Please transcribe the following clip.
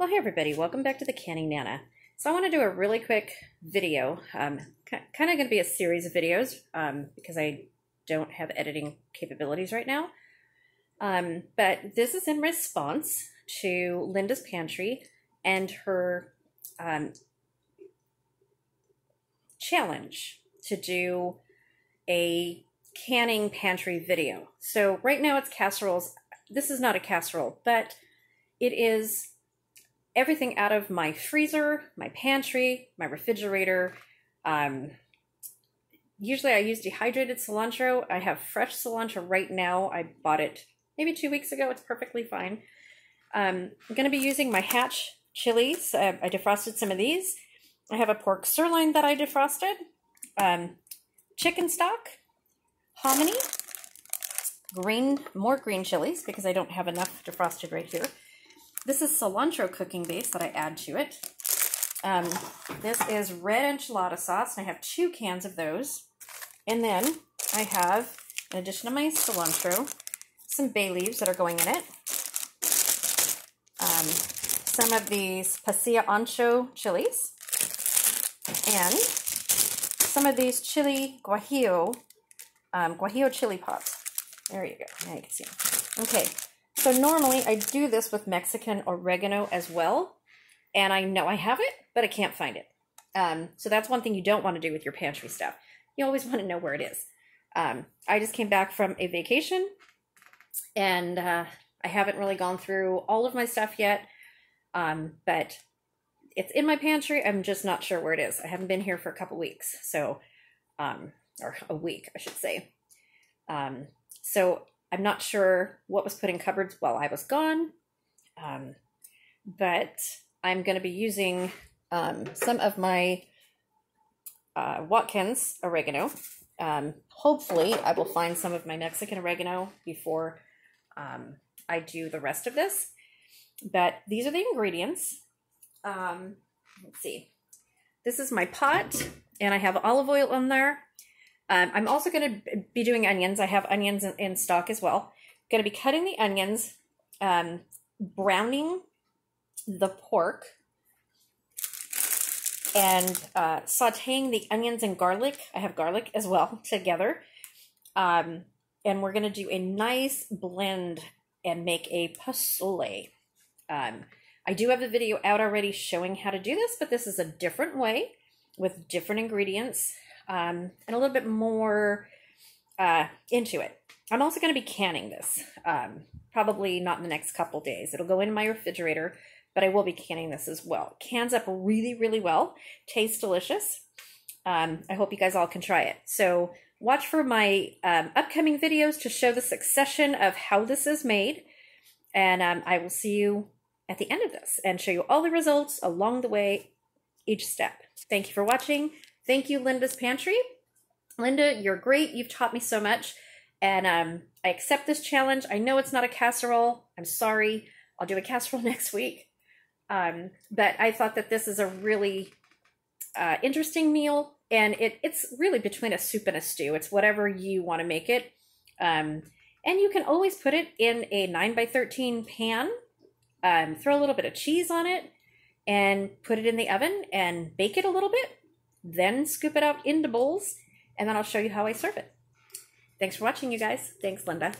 Well, hey everybody, welcome back to the Canning Nana. So I want to do a really quick video, kind of going to be a series of videos because I don't have editing capabilities right now. But this is in response to Linda's Pantry and her challenge to do a canning pantry video. So right now it's casseroles. This is not a casserole, but it is everything out of my freezer, my pantry, my refrigerator. Usually I use dehydrated cilantro. I have fresh cilantro right now. I bought it maybe 2 weeks ago. It's perfectly fine. I'm going to be using my Hatch chilies. I defrosted some of these. I have a pork sirloin that I defrosted. Chicken stock, hominy, more green chilies because I don't have enough defrosted right here. This is cilantro cooking base that I add to it. This is red enchilada sauce, and I have 2 cans of those. And then I have, in addition to my cilantro, some bay leaves that are going in it. Some of these pasilla ancho chilies. And some of these chili guajillo chili pots. There you go. Now you can see them. Okay. So normally I do this with Mexican oregano as well, and I know I have it, but I can't find it. So that's one thing you don't want to do with your pantry stuff. You always want to know where it is. I just came back from a vacation, and I haven't really gone through all of my stuff yet, but it's in my pantry. I'm just not sure where it is. I haven't been here for a couple weeks, so or a week, I should say. So I'm not sure what was put in cupboards while I was gone, but I'm going to be using some of my Watkins oregano. Hopefully, I will find some of my Mexican oregano before I do the rest of this. But these are the ingredients. Let's see. This is my pot, and I have olive oil in there. I'm also going to be doing onions. I have onions in stock as well. Going to be cutting the onions, browning the pork, and sauteing the onions and garlic. I have garlic as well together. And we're going to do a nice blend and make a pozole. I do have the video out already showing how to do this, but this is a different way with different ingredients. And a little bit more into it. I'm also going to be canning this, probably not in the next couple days. It'll go in my refrigerator, but I will be canning this as well. Cans up really, really well. Tastes delicious. I hope you guys all can try it. So watch for my upcoming videos to show the succession of how this is made. And I will see you at the end of this and show you all the results along the way, each step. Thank you for watching. Thank you, Linda's Pantry. Linda, you're great. You've taught me so much. And I accept this challenge. I know it's not a casserole. I'm sorry. I'll do a casserole next week. But I thought that this is a really interesting meal. And it's really between a soup and a stew. It's whatever you want to make it. And you can always put it in a 9x13 pan. Throw a little bit of cheese on it. And put it in the oven and bake it a little bit. Then scoop it out into bowls, and then I'll show you how I serve it. Thanks for watching, you guys. Thanks, Linda.